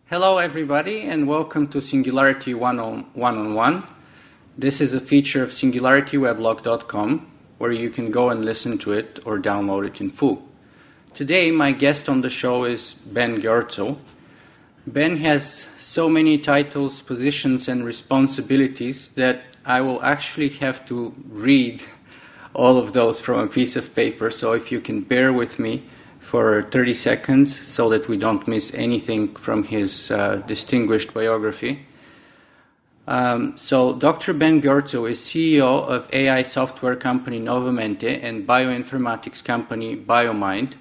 Hello, everybody, and welcome to Singularity One-on-One. This is a feature of SingularityWeblog.com, where you can go and listen to it or download it in full. Today, my guest on the show is Ben Goertzel. Ben has so many titles, positions, and responsibilities that I will actually have to read all of those from a piece of paper, so if you can bear with me for 30 seconds so that we don't miss anything from his distinguished biography. So Dr. Ben Goertzel is CEO of AI software company Novamente and bioinformatics company BioMind,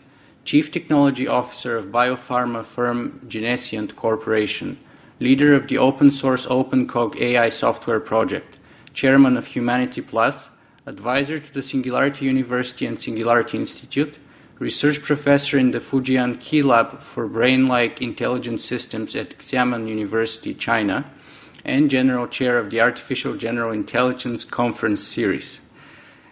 Chief Technology Officer of biopharma firm Genescient Corporation, leader of the open source OpenCog AI software project, chairman of Humanity Plus, advisor to the Singularity University and Singularity Institute, research professor in the Fujian Key Lab for Brain-like Intelligent Systems at Xiamen University, China, and general chair of the Artificial General Intelligence Conference Series.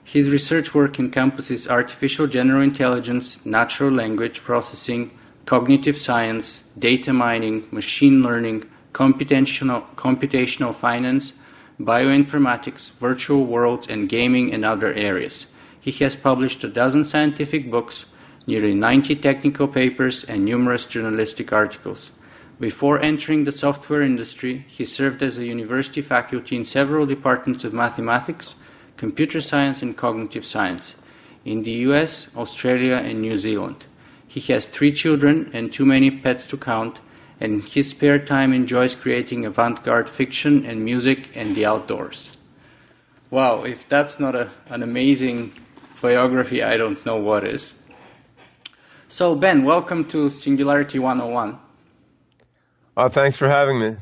His research work encompasses artificial general intelligence, natural language processing, cognitive science, data mining, machine learning, computational finance, bioinformatics, virtual worlds, and gaming and other areas. He has published 12 scientific books, nearly 90 technical papers, and numerous journalistic articles. Before entering the software industry, he served as a university faculty in several departments of mathematics, computer science, and cognitive science in the US, Australia, and New Zealand. He has 3 children and too many pets to count, and in his spare time enjoys creating avant-garde fiction and music and the outdoors. Wow, if that's not an amazing biography, I don't know what is. So Ben, welcome to Singularity 101. Thanks for having me.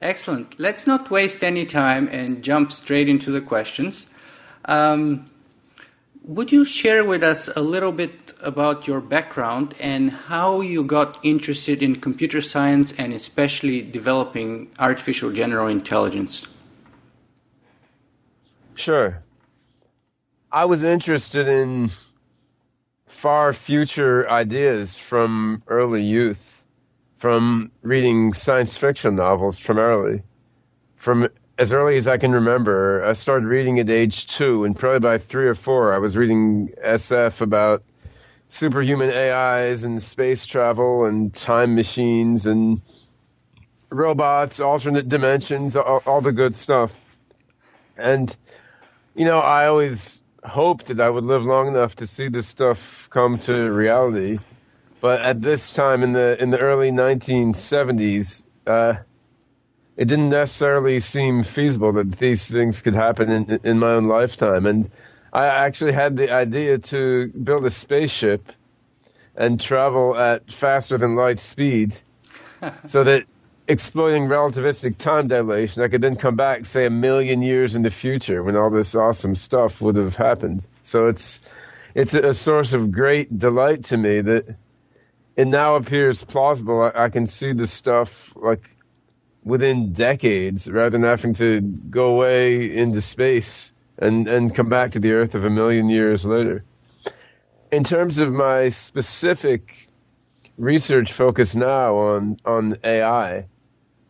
Excellent. Let's not waste any time and jump straight into the questions. Would you share with us a little bit about your background and how you got interested in computer science and especially developing artificial general intelligence? Sure. I was interested in far future ideas from early youth, from reading science fiction novels primarily. From as early as I can remember, I started reading at age 2, and probably by 3 or 4, I was reading SF about superhuman AIs and space travel and time machines and robots, alternate dimensions, all the good stuff. And, I always hoped that I would live long enough to see this stuff come to reality. But at this time in the early 1970s, it didn't necessarily seem feasible that these things could happen in my own lifetime. And I actually had the idea to build a spaceship and travel at faster than light speed so that exploiting relativistic time dilation, I could then come back, say, 1 million years in the future when all this awesome stuff would have happened. So it's a source of great delight to me that it now appears plausible. I can see this stuff like within decades rather than having to go away into space and come back to the Earth of 1 million years later. In terms of my specific research focus now on AI,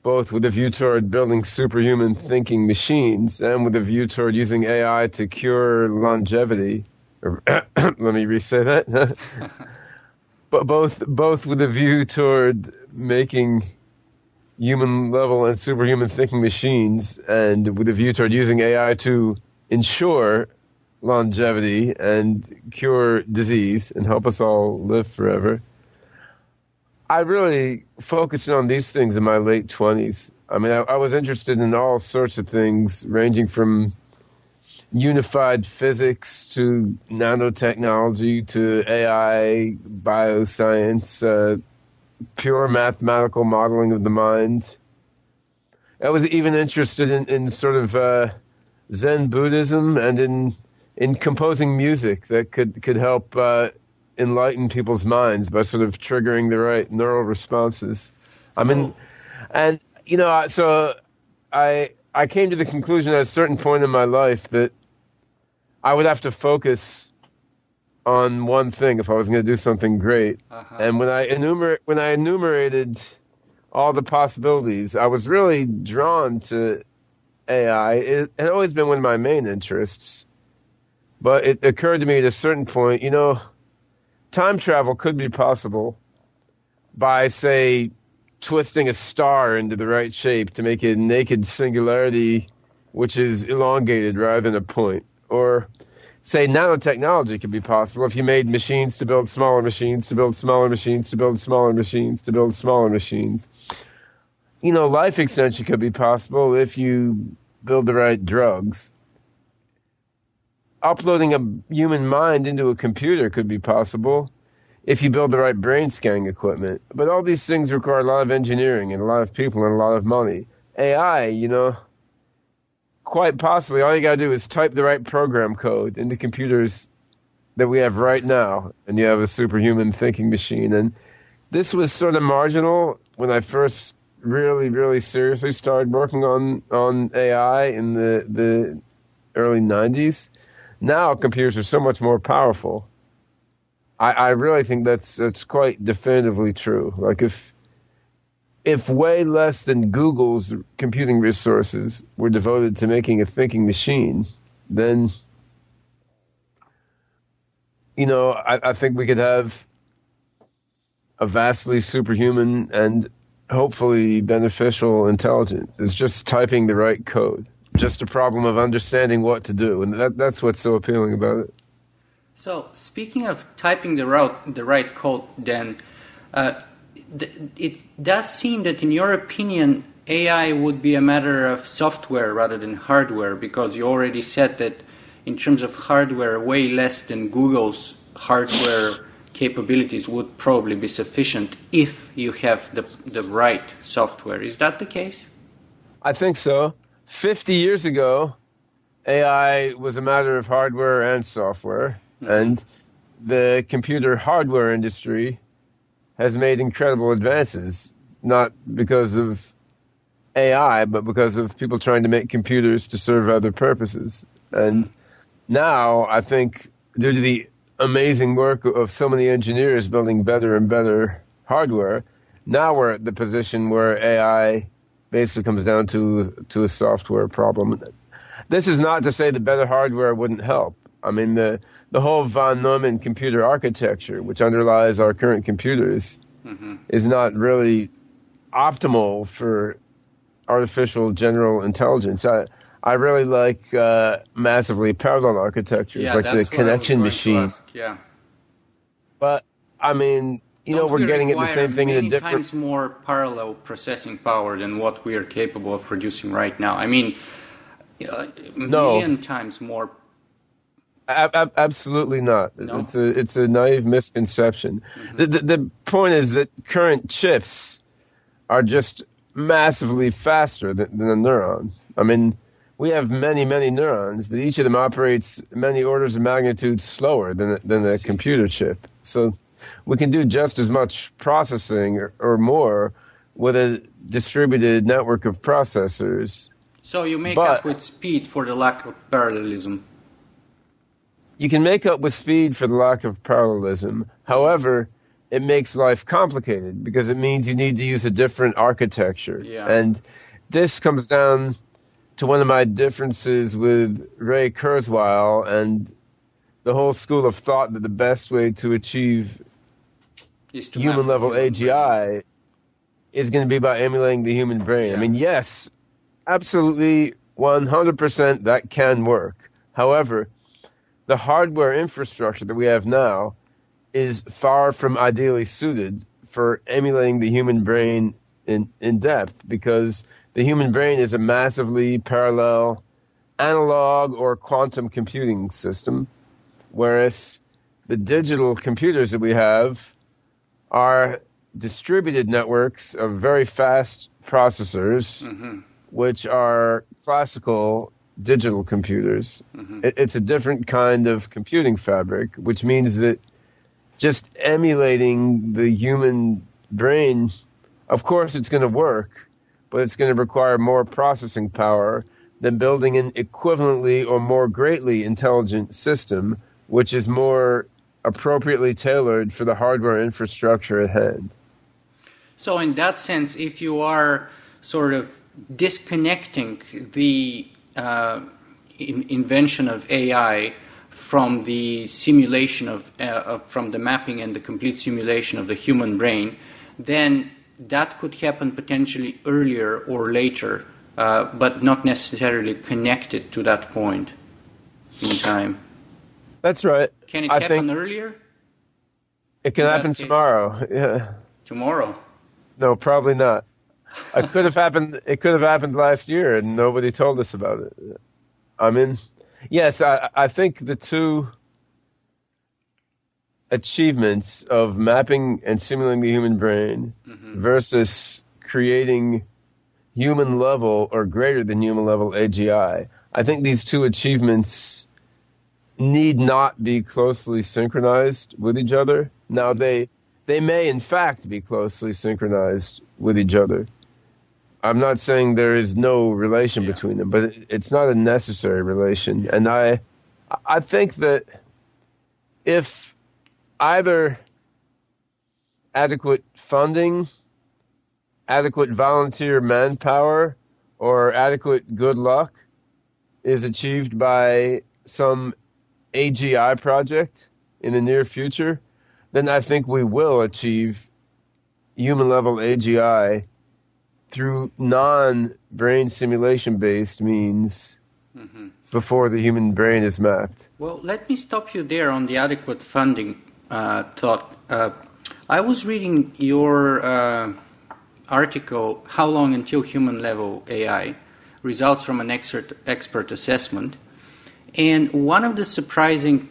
both with a view toward building superhuman thinking machines and with a view toward using AI to cure longevity. Let me re-say that. But both with a view toward making human-level and superhuman thinking machines and with a view toward using AI to ensure longevity and cure disease and help us all live forever. I really focused on these things in my late 20s. I mean, I was interested in all sorts of things, ranging from unified physics to nanotechnology to AI, bioscience, pure mathematical modeling of the mind. I was even interested in sort of Zen Buddhism and in composing music that could help enlighten people's minds by sort of triggering the right neural responses. So I came to the conclusion at a certain point in my life that I would have to focus on one thing if I was going to do something great. Uh-huh. And when I enumerated all the possibilities. I was really drawn to AI. It had always been one of my main interests, but it occurred to me at a certain point, time travel could be possible by, say, twisting a star into the right shape to make a naked singularity, which is elongated rather than a point. Or, say, nanotechnology could be possible if you made machines to build smaller machines, to build smaller machines, to build smaller machines, to build smaller machines. Life extension could be possible if you build the right drugs. Uploading a human mind into a computer could be possible if you build the right brain scanning equipment. But all these things require a lot of engineering and a lot of people and a lot of money. AI, quite possibly all you got to do is type the right program code into computers that we have right now, and you have a superhuman thinking machine. And this was sort of marginal when I first really, really seriously started working on AI in the early 90s. Now computers are so much more powerful. I really think that's quite definitively true. Like if way less than Google's computing resources were devoted to making a thinking machine, then I think we could have a vastly superhuman and hopefully beneficial intelligence. It's just typing the right code. Just a problem of understanding what to do, and that's what's so appealing about it. So, speaking of typing the right code, then, it does seem that, in your opinion, AI would be a matter of software rather than hardware, because you already said that in terms of hardware, way less than Google's hardware capabilities would probably be sufficient if you have the right software. Is that the case? I think so. 50 years ago, AI was a matter of hardware and software. Mm-hmm. And the computer hardware industry has made incredible advances, not because of AI, but because of people trying to make computers to serve other purposes. And now, I think, due to the amazing work of so many engineers building better and better hardware, now we're at the position where AI basically comes down to a software problem. This is not to say that better hardware wouldn't help. I mean, the whole von Neumann computer architecture, which underlies our current computers, is not really optimal for artificial general intelligence. I really like massively parallel architectures, like the connection machine. Yeah. But, I mean, we're getting at the same thing in a different... times more parallel processing power than what we are capable of producing right now. I mean, million times more. Absolutely not. No? It's a naive misconception. Mm-hmm. The point is that current chips are just massively faster than a neuron. I mean, we have many, many neurons, but each of them operates many orders of magnitude slower than a computer chip. So we can do just as much processing or more with a distributed network of processors. So you make up with speed for the lack of parallelism. You can make up with speed for the lack of parallelism. However, it makes life complicated because it means you need to use a different architecture. Yeah. And this comes down to one of my differences with Ray Kurzweil and the whole school of thought that the best way to achieve human-level AGI is going to be by emulating the human brain. Yeah. I mean, yes, absolutely 100% that can work. However, the hardware infrastructure that we have now is far from ideally suited for emulating the human brain in depth, because the human brain is a massively parallel analog or quantum computing system, whereas the digital computers that we have are distributed networks of very fast processors, which are classical digital computers. It's a different kind of computing fabric, which means that just emulating the human brain, of course it's going to work, but it's going to require more processing power than building an equivalently or more greatly intelligent system, which is more appropriately tailored for the hardware infrastructure at hand. So in that sense, if you are sort of disconnecting the invention of AI from the simulation from the mapping and the complete simulation of the human brain, then that could happen potentially earlier or later, but not necessarily connected to that point in time. That's right. Can it happen earlier? It can happen tomorrow. Yeah. Tomorrow? No, probably not. It could have happened. It could have happened last year, and nobody told us about it. I mean, yes, I think the two achievements of mapping and simulating the human brain versus creating human level or greater than human level AGI. I think these two achievements need not be closely synchronized with each other. Now, they may in fact be closely synchronized with each other. I'm not saying there is no relation between them, but it's not a necessary relation. And I think that if either adequate funding, adequate volunteer manpower, or adequate good luck is achieved by some AGI project in the near future, then I think we will achieve human-level AGI through non-brain simulation-based means before the human brain is mapped. Well, let me stop you there on the adequate funding thought. I was reading your article, How Long Until Human-Level AI? Results from an Expert Assessment. And one of the surprising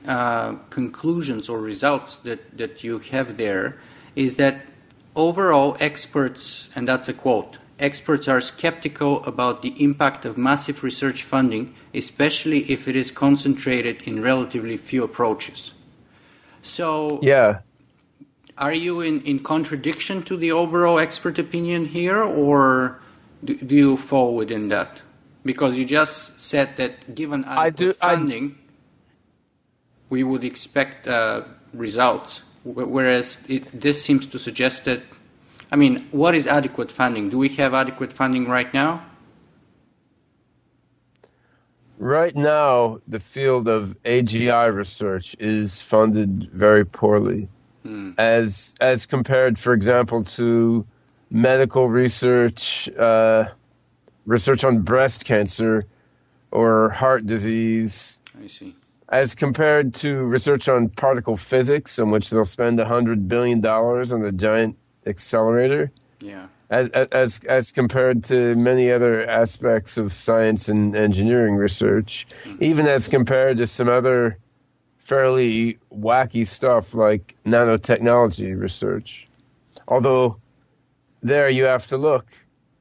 conclusions or results that you have there is that overall experts, and that's a quote, experts are skeptical about the impact of massive research funding, especially if it is concentrated in relatively few approaches. So, are you in contradiction to the overall expert opinion here, or do you fall within that? Because you just said that given adequate funding, we would expect results, whereas this seems to suggest that, I mean, what is adequate funding? Do we have adequate funding right now? Right now, the field of AGI research is funded very poorly, as compared, for example, to medical research, research on breast cancer or heart disease. I see. As compared to research on particle physics, in which they'll spend $100 billion on the giant accelerator. Yeah. As compared to many other aspects of science and engineering research, even as compared to some other fairly wacky stuff like nanotechnology research. Although there you have to look,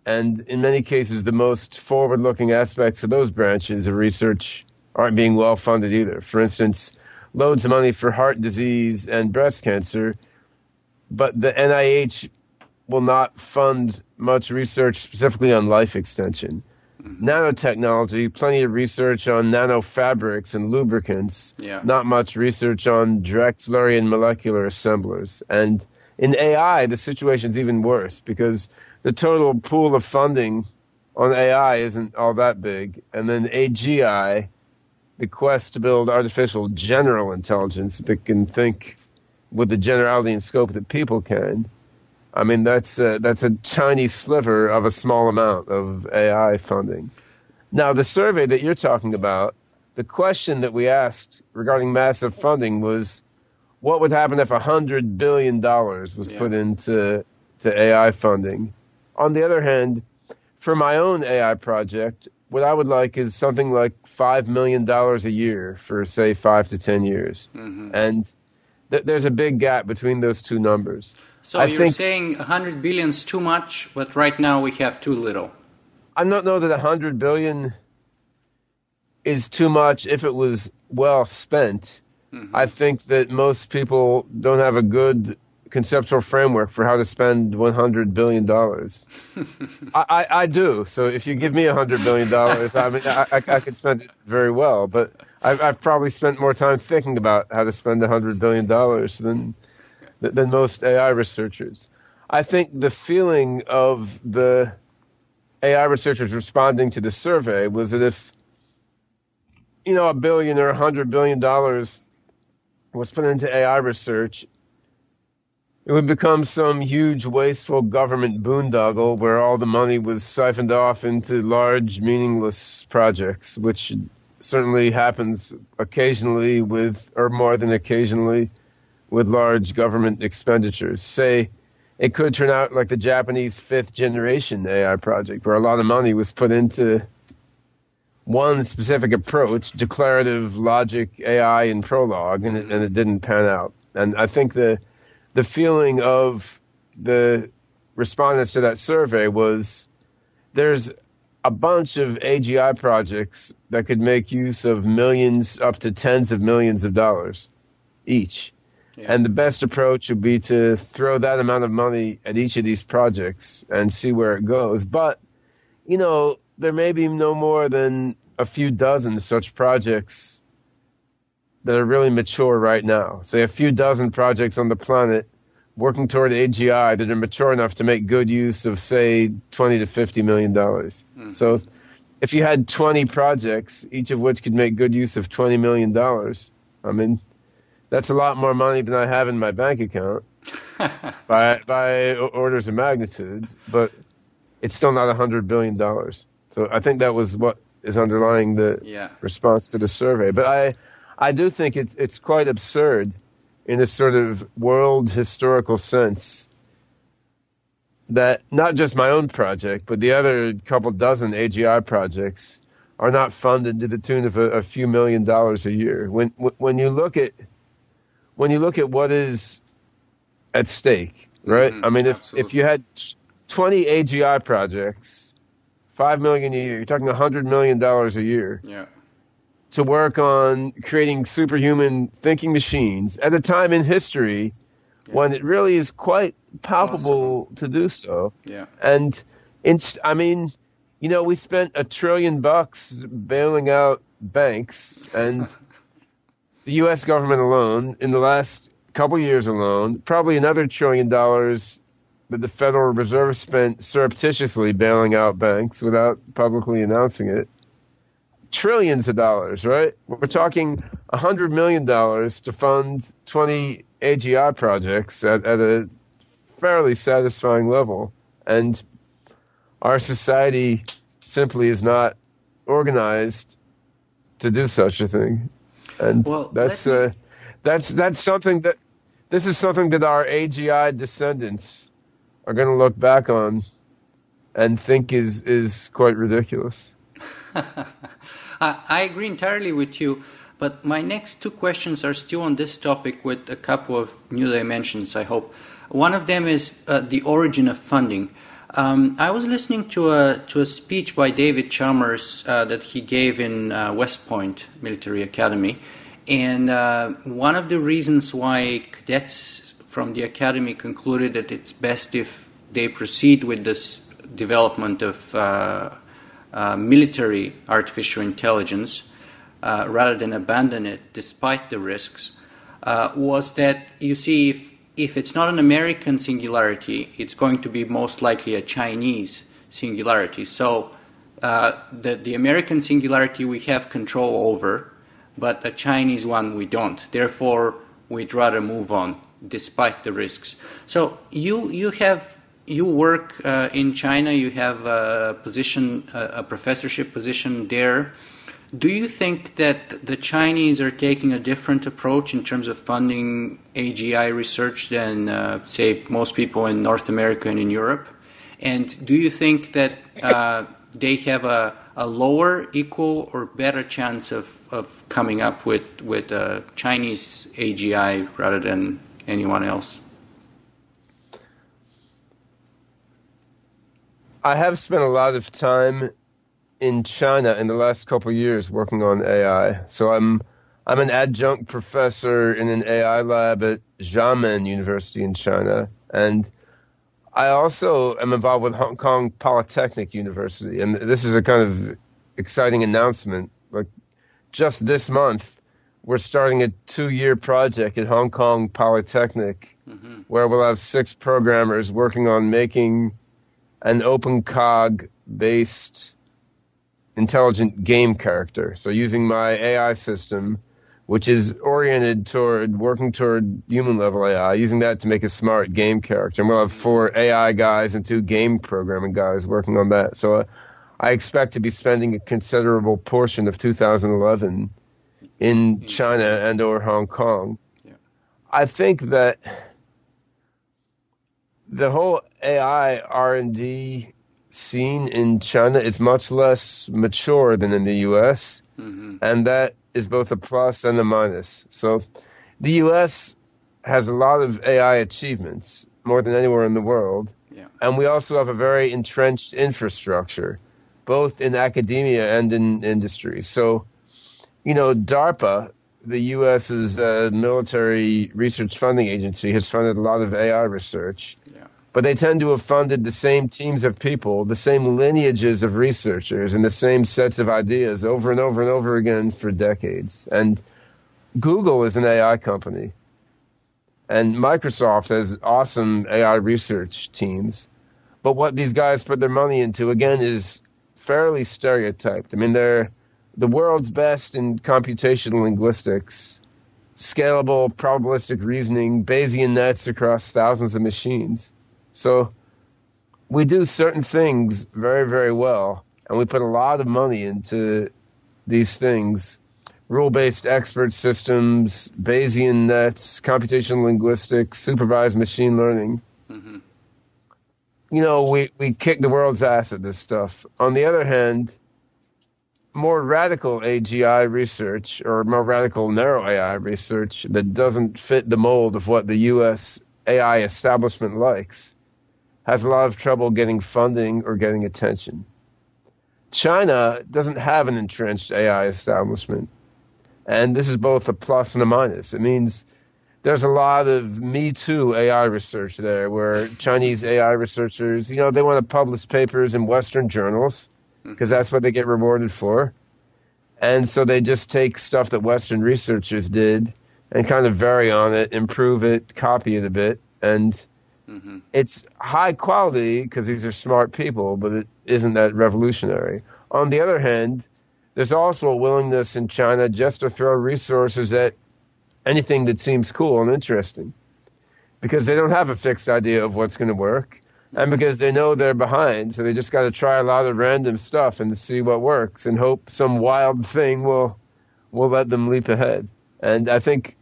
and in many cases the most forward-looking aspects of those branches of research aren't being well funded either. For instance, loads of money for heart disease and breast cancer, but the NIH will not fund much research specifically on life extension. Nanotechnology, plenty of research on nanofabrics and lubricants, not much research on Drexlerian molecular assemblers. And in AI, the situation's even worse because the total pool of funding on AI isn't all that big. And then AGI, the quest to build artificial general intelligence that can think with the generality and scope that people can, I mean, that's a tiny sliver of a small amount of AI funding. Now, the survey that you're talking about, the question that we asked regarding massive funding was, what would happen if $100 billion was put into AI funding? On the other hand, for my own AI project, what I would like is something like $5 million a year for, say, 5 to 10 years. And there's a big gap between those two numbers. So you're saying 100 billion is too much, but right now we have too little. I don't know that 100 billion is too much if it was well spent. I think that most people don't have a good conceptual framework for how to spend $100 billion. I do. So if you give me $100 billion, I mean, I could spend it very well. But I've probably spent more time thinking about how to spend $100 billion than most AI researchers. I think the feeling of the AI researchers responding to the survey was that if, $1 billion or $100 billion was put into AI research, it would become some huge, wasteful government boondoggle where all the money was siphoned off into large, meaningless projects, which certainly happens occasionally or more than occasionally, with large government expenditures. Say, it could turn out like the Japanese fifth-generation AI project, where a lot of money was put into one specific approach, declarative logic AI in Prolog, and it didn't pan out. And I think the feeling of the respondents to that survey was there's a bunch of AGI projects that could make use of millions up to tens of millions of dollars each. Yeah. And the best approach would be to throw that amount of money at each of these projects and see where it goes. But, there may be no more than a few dozen such projects that are really mature right now. Say a few dozen projects on the planet working toward AGI that are mature enough to make good use of, say, $20 to $50 million. Mm-hmm. So if you had 20 projects, each of which could make good use of $20 million, I mean, that's a lot more money than I have in my bank account by orders of magnitude, but it's still not $100 billion. So I think that was what is underlying the response to the survey. But I do think it's quite absurd in a sort of world historical sense that not just my own project, but the other couple dozen AGI projects are not funded to the tune of a few $1,000,000 a year. When you look at what is at stake, right? Mm-hmm, I mean, if you had 20 AGI projects, $5 million a year, you're talking $100 million a year. Yeah. To work on creating superhuman thinking machines at a time in history when it really is quite palpable to do so. Yeah. And we spent $1 trillion bailing out banks, and the U.S. government alone, in the last couple years alone, probably another $1 trillion that the Federal Reserve spent surreptitiously bailing out banks without publicly announcing it. Trillions of dollars, right? We're talking $100 million to fund 20 AGI projects at a fairly satisfying level. And our society simply is not organized to do such a thing. And that's something that this is something that our AGI descendants are going to look back on and think is quite ridiculous. I agree entirely with you, but my next two questions are still on this topic with a couple of new dimensions, I hope. One of them is the origin of funding. I was listening to a speech by David Chalmers that he gave in West Point Military Academy, and one of the reasons why cadets from the academy concluded that it's best if they proceed with this development of military artificial intelligence rather than abandon it despite the risks was that, you see, if it's not an American singularity, it's going to be most likely a Chinese singularity. So the American singularity we have control over, but a Chinese one we don't. Therefore, we'd rather move on despite the risks. So you work in China. You have a position, a professorship position there. Do you think that the Chinese are taking a different approach in terms of funding AGI research than, say, most people in North America and in Europe? And do you think that they have a lower, equal, or better chance of coming up with Chinese AGI rather than anyone else? I have spent a lot of time in China in the last couple of years working on AI. So I'm an adjunct professor in an AI lab at Xiamen University in China, and I also am involved with Hong Kong Polytechnic University. And this is a kind of exciting announcement. Like just this month, we're starting a 2-year project at Hong Kong Polytechnic where we'll have 6 programmers working on making an OpenCog-based intelligent game character. So using my AI system, which is oriented toward working toward human-level AI, using that to make a smart game character. And we'll have 4 AI guys and 2 game programming guys working on that. So I expect to be spending a considerable portion of 2011 in China and or Hong Kong. Yeah. I think that the whole AI R&D scene in China is much less mature than in the U.S., and that is both a plus and a minus. So the U.S. has a lot of AI achievements, more than anywhere in the world, and we also have a very entrenched infrastructure, both in academia and in industry. So, DARPA, the U.S.'s military research funding agency, has funded a lot of AI research. But they tend to have funded the same teams of people, the same lineages of researchers, and the same sets of ideas over and over and over again for decades. And Google is an AI company. And Microsoft has awesome AI research teams. But what these guys put their money into, again, is fairly stereotyped. I mean, they're the world's best in computational linguistics, scalable probabilistic reasoning, Bayesian nets across thousands of machines. So we do certain things very, very well, and we put a lot of money into these things. Rule-based expert systems, Bayesian nets, computational linguistics, supervised machine learning. We kick the world's ass at this stuff. On the other hand, more radical AGI research, or more radical narrow AI research that doesn't fit the mold of what the U.S. AI establishment likes, has a lot of trouble getting funding or getting attention. China doesn't have an entrenched AI establishment. And this is both a plus and a minus. It means there's a lot of Me Too AI research there, where Chinese AI researchers, they want to publish papers in Western journals because that's what they get rewarded for. And so they just take stuff that Western researchers did and kind of vary on it, improve it, copy it a bit. And it's high quality because these are smart people, but it isn't that revolutionary. On the other hand, there's also a willingness in China just to throw resources at anything that seems cool and interesting, because they don't have a fixed idea of what's going to work, and because they know they're behind, so they just got to try a lot of random stuff and see what works and hope some wild thing will let them leap ahead. And I think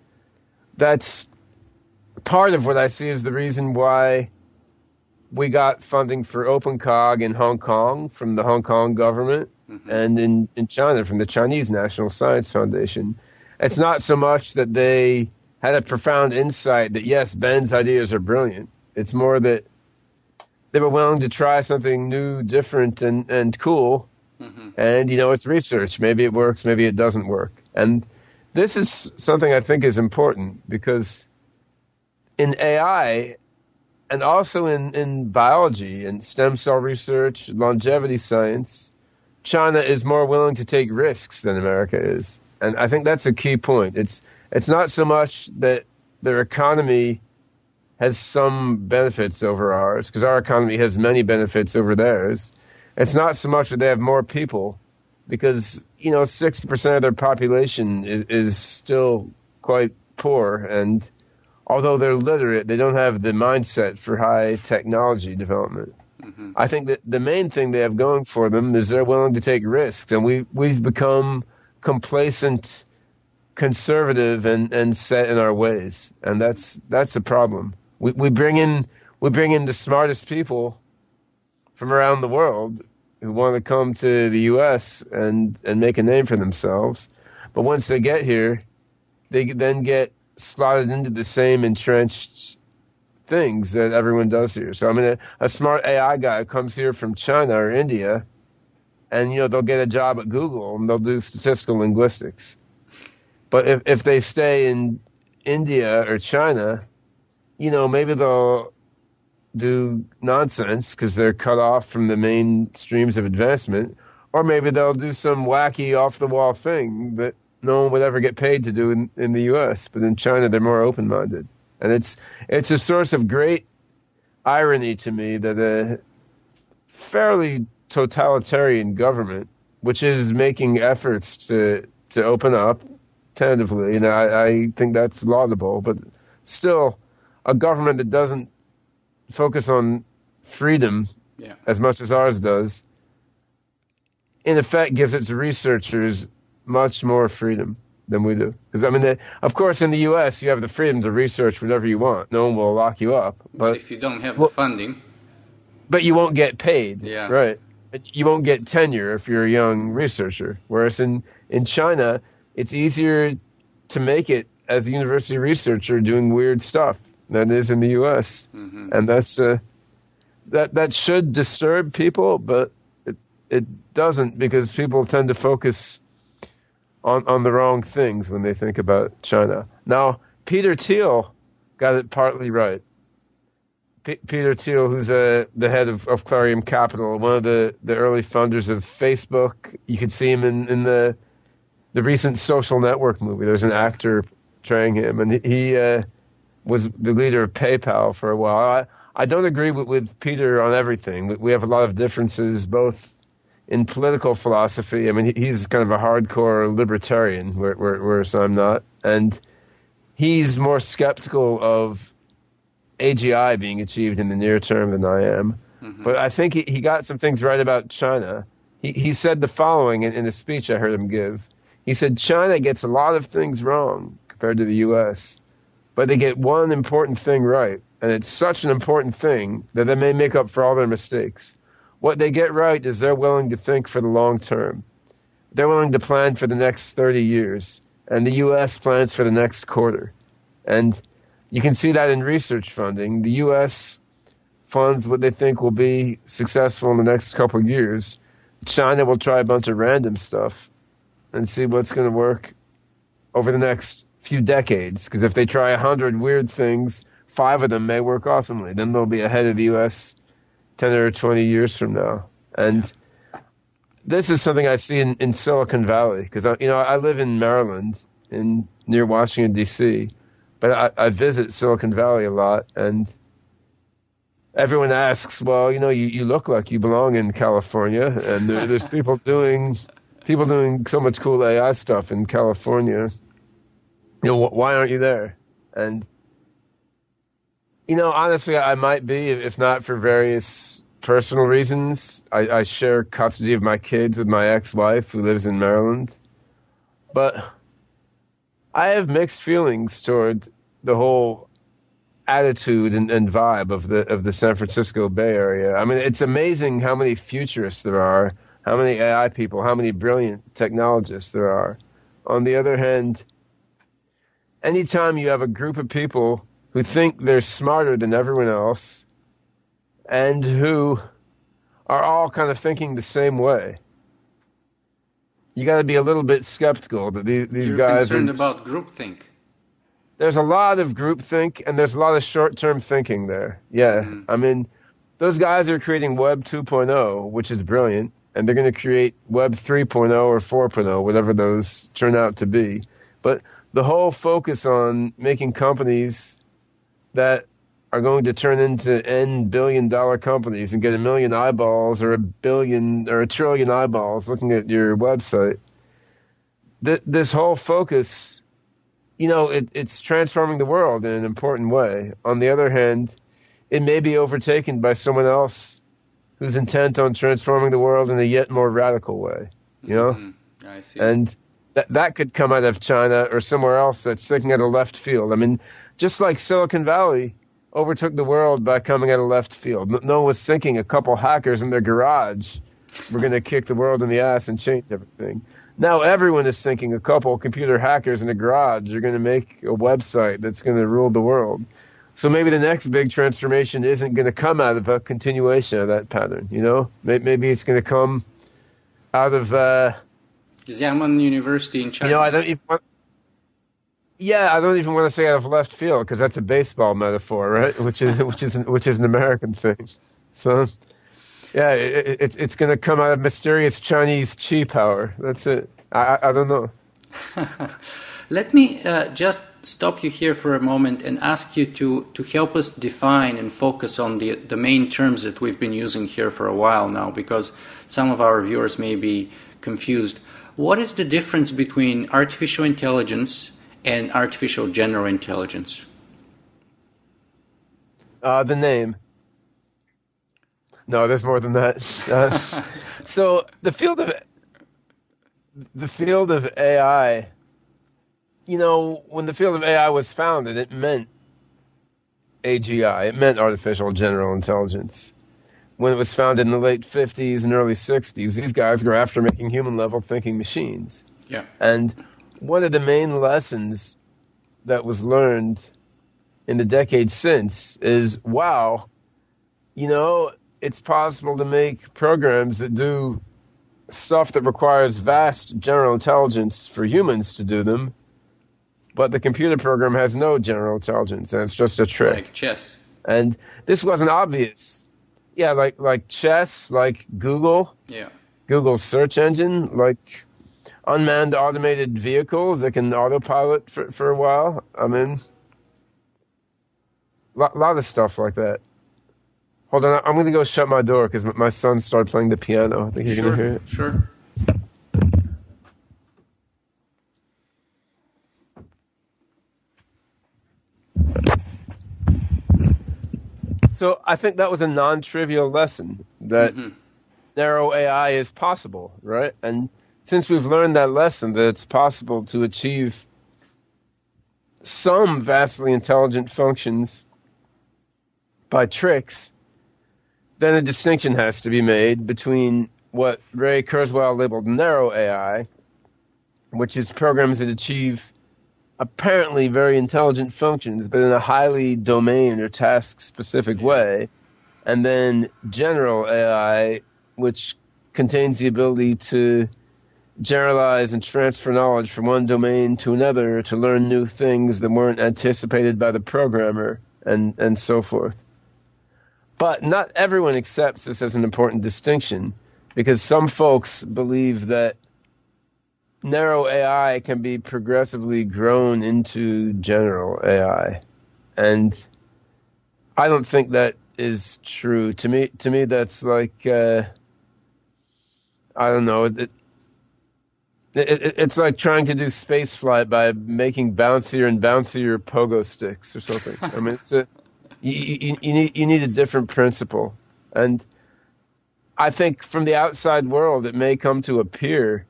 that's part of what I see is the reason why we got funding for OpenCog in Hong Kong from the Hong Kong government and in China from the Chinese National Science Foundation. It's not so much that they had a profound insight that, yes, Ben's ideas are brilliant. It's more that they were willing to try something new, different, and cool. And, it's research. Maybe it works, maybe it doesn't work. And this is something I think is important, because in AI, and also in biology and stem cell research, longevity science, China is more willing to take risks than America is. And I think that's a key point. It's not so much that their economy has some benefits over ours, because our economy has many benefits over theirs. It's not so much that they have more people, because 60% of their population is still quite poor, and although they're literate, they don't have the mindset for high technology development. I think that the main thing they have going for them is they're willing to take risks, and we've become complacent, conservative, and set in our ways, and that's a problem. We bring in the smartest people from around the world who want to come to the U.S. and make a name for themselves, but once they get here, they then get slotted into the same entrenched things that everyone does here. So, I mean, a smart AI guy comes here from China or India, and, they'll get a job at Google, and they'll do statistical linguistics. But if they stay in India or China, maybe they'll do nonsense because they're cut off from the main streams of advancement, or maybe they'll do some wacky off-the-wall thing that no one would ever get paid to do in the U.S., but in China they're more open-minded. And it's a source of great irony to me that a fairly totalitarian government, which is making efforts to open up tentatively, and I think that's laudable, but still a government that doesn't focus on freedom as much as ours does, in effect gives its researchers much more freedom than we do. Because, I mean, of course, in the U.S., you have the freedom to research whatever you want. No one will lock you up. But if you don't have the funding... But you won't get paid, yeah. Right? You won't get tenure if you're a young researcher. Whereas in China, it's easier to make it as a university researcher doing weird stuff than it is in the U.S. Mm-hmm. And that's that should disturb people, but it doesn't, because people tend to focus on the wrong things when they think about China. Now, Peter Thiel got it partly right. Peter Thiel, who's the head of Clarium Capital, one of the early funders of Facebook. You could see him in the recent Social Network movie. There's an actor portraying him, and he was the leader of PayPal for a while. I don't agree with Peter on everything. We have a lot of differences, both in political philosophy. I mean, he's kind of a hardcore libertarian, whereas I'm not. And he's more skeptical of AGI being achieved in the near term than I am. Mm-hmm. But I think he got some things right about China. He said the following in a speech I heard him give. He said, China gets a lot of things wrong compared to the U.S., but they get one important thing right. And it's such an important thing that they may make up for all their mistakes. What they get right is they're willing to think for the long term. They're willing to plan for the next 30 years. And the U.S. plans for the next quarter. And you can see that in research funding. The U.S. funds what they think will be successful in the next couple of years. China will try a bunch of random stuff and see what's going to work over the next few decades. Because if they try 100 weird things, 5 of them may work awesomely. Then they'll be ahead of the U.S. 10 or 20 years from now. And this is something I see in Silicon Valley. Because I live in Maryland, near Washington, D.C., but I visit Silicon Valley a lot, and everyone asks, well, you look like you belong in California, and there's people doing so much cool AI stuff in California. Why aren't you there? And honestly, I might be, if not for various personal reasons. I share custody of my kids with my ex-wife, who lives in Maryland, but I have mixed feelings toward the whole attitude and vibe of the San Francisco Bay Area. I mean, it's amazing how many futurists there are, how many AI people, how many brilliant technologists there are. On the other hand, anytime you have a group of people who think they're smarter than everyone else and who are all kind of thinking the same way, you got to be a little bit skeptical that these guys are... You're concerned about groupthink. There's a lot of groupthink, and there's a lot of short-term thinking there. Yeah, I mean, those guys are creating Web 2.0, which is brilliant, and they're going to create Web 3.0 or 4.0, whatever those turn out to be. But the whole focus on making companies that are going to turn into N billion-dollar companies and get 1 million eyeballs or 1 billion or 1 trillion eyeballs looking at your website. This whole focus, it's transforming the world in an important way. On the other hand, it may be overtaken by someone else who's intent on transforming the world in a yet more radical way, I see. And that could come out of China or somewhere else that's thinking out of left field. I mean, just like Silicon Valley overtook the world by coming out of left field. No one was thinking a couple hackers in their garage were going to kick the world in the ass and change everything. Now everyone is thinking a couple computer hackers in a garage are going to make a website that's going to rule the world. So maybe the next big transformation isn't going to come out of a continuation of that pattern, Maybe it's going to come out of... Xiamen University in China. I don't even want to say out of left field, because that's a baseball metaphor, right? Which is an American thing. So, yeah, it's going to come out of mysterious Chinese chi power. That's it. I don't know. Let me just stop you here for a moment and ask you to help us define and focus on the main terms that we've been using here for a while now, because some of our viewers may be confused. What is the difference between artificial intelligence and artificial general intelligence? The name. No, there's more than that. So the field of AI, you know, when the field of AI was founded, it meant AGI. It meant artificial general intelligence. When it was founded in the late 50s and early 60s, these guys were after making human-level thinking machines. Yeah. And one of the main lessons that was learned in the decades since is, wow, you know, it's possible to make programs that do stuff that requires vast general intelligence for humans to do them, but the computer program has no general intelligence, and it's just a trick. Like chess. And this wasn't obvious. Yeah, like chess, like Google. Yeah. Google's search engine, like unmanned automated vehicles that can autopilot for a while. I mean, a lot of stuff like that. Hold on, I'm going to go shut my door because my son started playing the piano. I think you're going to hear it. Sure. So I think that was a non-trivial lesson that narrow AI is possible, right? And since we've learned that lesson, that it's possible to achieve some vastly intelligent functions by tricks, then a distinction has to be made between what Ray Kurzweil labeled narrow AI, which is programs that achieve apparently very intelligent functions, but in a highly domain or task-specific way, and then general AI, which contains the ability to generalize and transfer knowledge from one domain to another, to learn new things that weren't anticipated by the programmer, and so forth. But not everyone accepts this as an important distinction, because some folks believe that narrow AI can be progressively grown into general AI. And I don't think that is true. To me that's like, I don't know, it's like trying to do space flight by making bouncier and bouncier pogo sticks or something. I mean, you need a different principle. And I think from the outside world, it may come to appear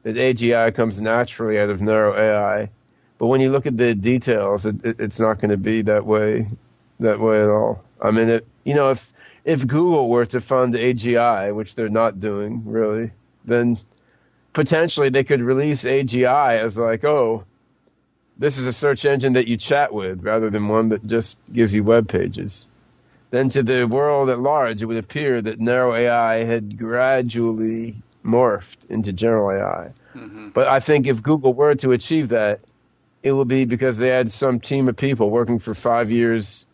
that AGI comes naturally out of narrow AI, but when you look at the details, it's not going to be that way at all. I mean, if Google were to fund AGI, which they're not doing really, then potentially they could release AGI as like, oh, this is a search engine that you chat with rather than one that just gives you web pages. Then to the world at large, it would appear that narrow AI had gradually morphed into general AI. Mm-hmm. But I think if Google were to achieve that, it would be because they had some team of people working for 5 years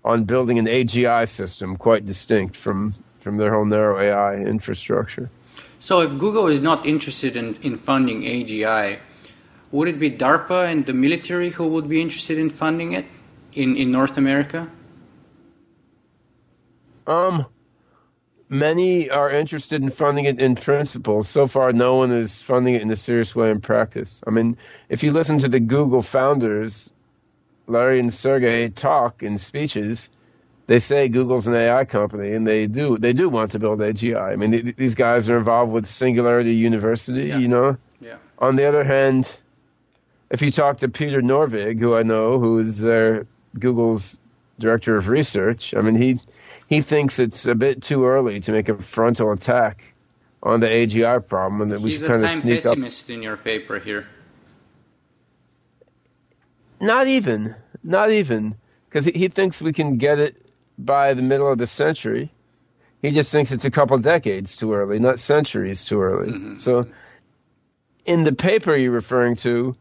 on building an AGI system quite distinct from their whole narrow AI infrastructure. So if Google is not interested in funding AGI, would it be DARPA and the military who would be interested in funding it in North America? Many are interested in funding it in principle. So far, no one is funding it in a serious way in practice. I mean, if you listen to the Google founders, Larry and Sergey, talk in speeches, they say Google's an AI company, and they do want to build AGI. I mean, these guys are involved with Singularity University, you know? Yeah. On the other hand, if you talk to Peter Norvig, who I know, who is Google's director of research, I mean, he thinks it's a bit too early to make a frontal attack on the AGI problem, and that we should kind of sneak up. He's a time pessimist in your paper here. Not even, because he thinks we can get it by the middle of the century. He just thinks it's a couple decades too early, not centuries too early. Mm-hmm. So in the paper you're referring to,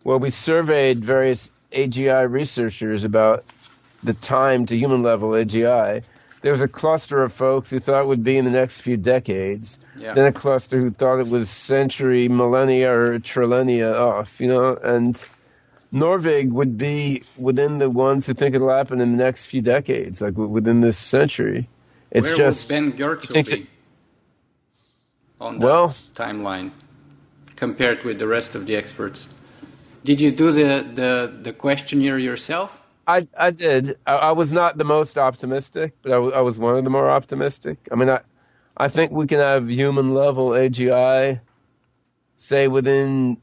well, we surveyed various AGI researchers about the time to human level AGI. there was a cluster of folks who thought it would be in the next few decades, Yeah. then a cluster who thought it was century, millennia, or trillennia off, and Norvig would be within the ones who think it'll happen in the next few decades, like within this century. It's Where just would Ben Goertzel be on that timeline compared with the rest of the experts? Did you do the questionnaire yourself? I did. I was not the most optimistic, but I was one of the more optimistic. I mean, I think we can have human level AGI, say within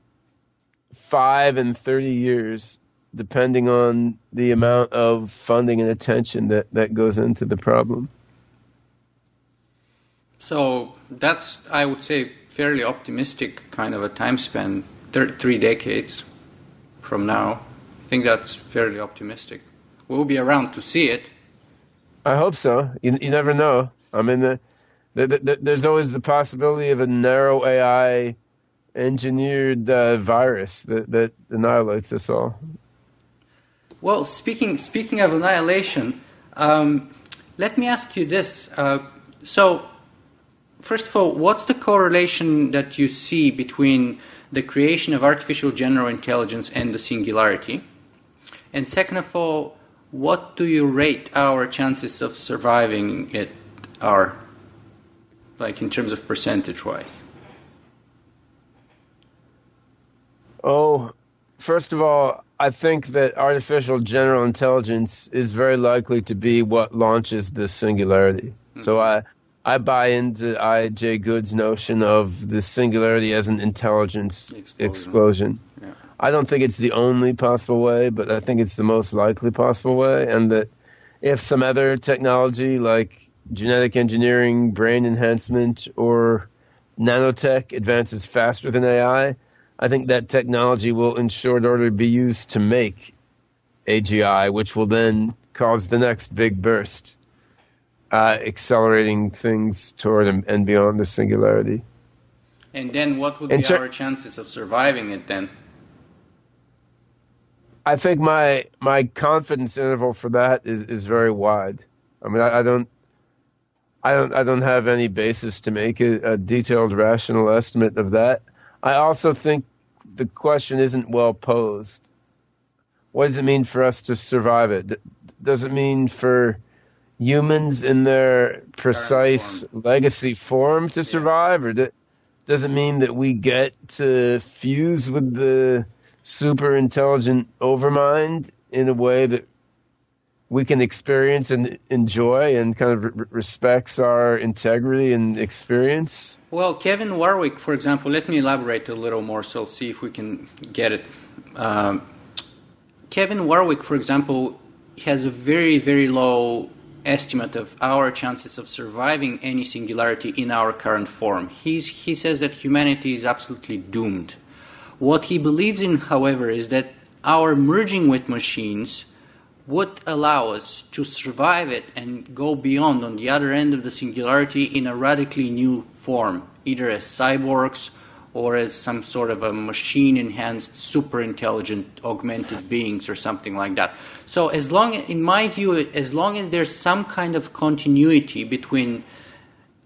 5 and 30 years, depending on the amount of funding and attention that goes into the problem. So that's, I would say, fairly optimistic kind of a time span, 3 decades from now. I think that's fairly optimistic. We'll be around to see it. I hope so. You never know. I mean, there's always the possibility of a narrow AI engineered virus that annihilates us all. Well, speaking of annihilation, let me ask you this. So, first of all, what's the correlation that you see between the creation of artificial general intelligence and the singularity? And second of all, what do you rate our chances of surviving it are, like in terms of percentage-wise? Oh, first of all, I think that artificial general intelligence is very likely to be what launches this singularity. Mm-hmm. So I buy into I.J. Good's notion of the singularity as an intelligence explosion. Yeah. I don't think it's the only possible way, but I think it's the most likely possible way, and that if some other technology like genetic engineering, brain enhancement, or nanotech advances faster than AI, I think that technology will in short order be used to make AGI, which will then cause the next big burst, accelerating things toward and beyond the singularity. And then what would be our chances of surviving it then? I think my confidence interval for that is very wide. I mean, I don't have any basis to make a detailed rational estimate of that. I also think the question isn't well posed. What does it mean for us to survive it? Does it mean for humans in their precise legacy form to survive? Or does it mean that we get to fuse with the super intelligent overmind in a way that we can experience and enjoy and kind of respects our integrity and experience? Well, Kevin Warwick, for example, let me elaborate a little more, so see if we can get it. Kevin Warwick, for example, has a very, very low estimate of our chances of surviving any singularity in our current form. He says that humanity is absolutely doomed. What he believes in, however, is that our merging with machines would allow us to survive it and go beyond on the other end of the singularity in a radically new form, either as cyborgs or as some sort of a machine-enhanced, super-intelligent, augmented beings or something like that. So in my view, as long as there's some kind of continuity between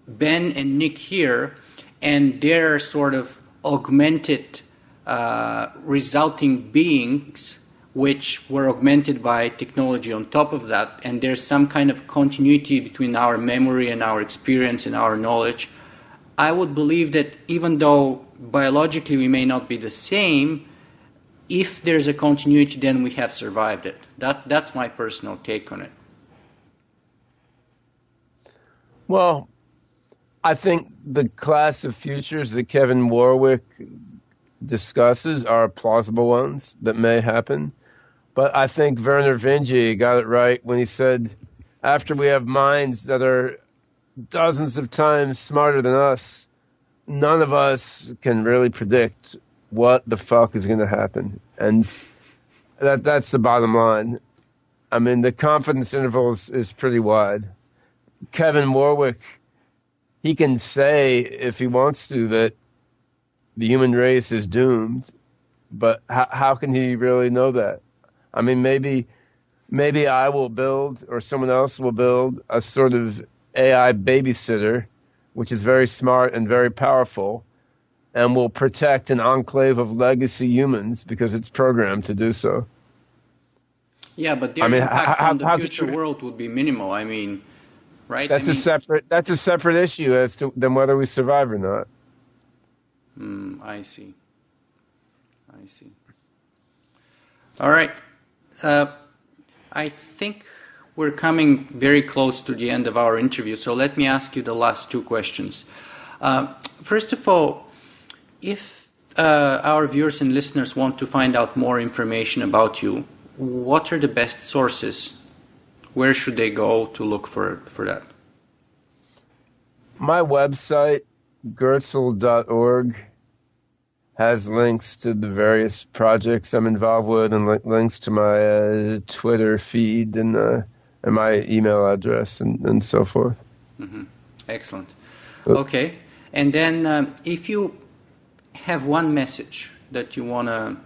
Ben and Nick here and their sort of augmented resulting beings, which were augmented by technology on top of that, and there's some kind of continuity between our memory and our experience and our knowledge, I would believe that even though biologically we may not be the same, if there's a continuity, then we have survived it. That's my personal take on it. Well, I think the class of futures that Kevin Warwick discusses are plausible ones that may happen. But I think Werner Vinge got it right when he said, after we have minds that are dozens of times smarter than us, none of us can really predict what the fuck is going to happen. And that's the bottom line. I mean, the confidence interval is pretty wide. Kevin Warwick, he can say, if he wants to, that the human race is doomed, but how can he really know that? I mean, maybe maybe I will build or someone else will build a sort of AI babysitter, which is very smart and very powerful, and will protect an enclave of legacy humans because it's programmed to do so. Yeah, but their impact on the future world would be minimal. I mean, right? That's a separate issue as to then whether we survive or not. I see. All right. I think we're coming very close to the end of our interview, so let me ask you the last two questions. First of all, if our viewers and listeners want to find out more information about you, what are the best sources? Where should they go to look for that? My website, Goertzel.org, has links to the various projects I'm involved with and links to my Twitter feed and my email address and so forth. Mm-hmm. Excellent. Okay. And then if you have one message that you want to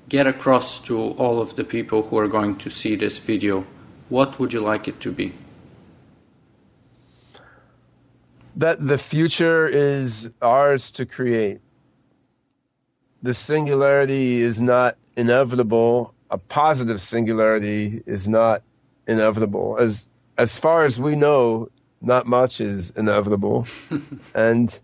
get across to all of the people who are going to see this video, what would you like it to be? That the future is ours to create. The singularity is not inevitable. A positive singularity is not inevitable. As far as we know, not much is inevitable. And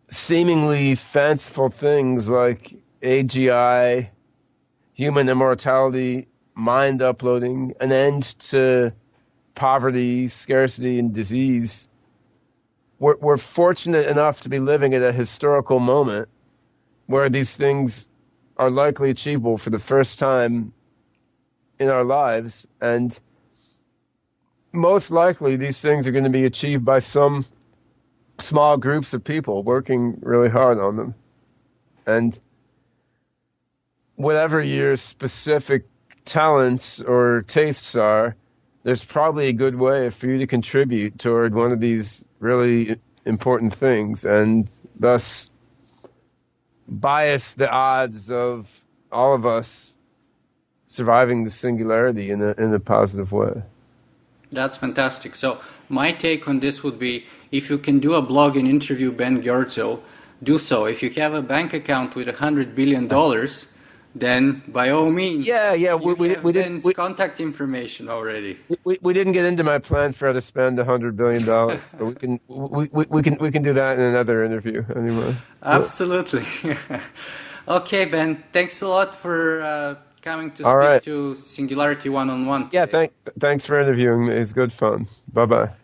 seemingly fanciful things like AGI, human immortality, mind uploading, an end to poverty, scarcity, and disease. We're fortunate enough to be living at a historical moment where these things are likely achievable for the first time in our lives, and most likely these things are going to be achieved by some small groups of people working really hard on them. And whatever your specific talents or tastes are, there's probably a good way for you to contribute toward one of these really important things and thus bias the odds of all of us surviving the singularity in a positive way. That's fantastic. So my take on this would be, if you can do a blog and interview Ben Goertzel, do so. If you have a bank account with $100 billion, then by all means, we didn't contact information already. We didn't get into my plan for how to spend $100 billion, but we can do that in another interview anyway. Absolutely. Okay, Ben. Thanks a lot for coming to speak to Singularity One-on-One. Yeah, thanks for interviewing me. It's good fun. Bye-bye.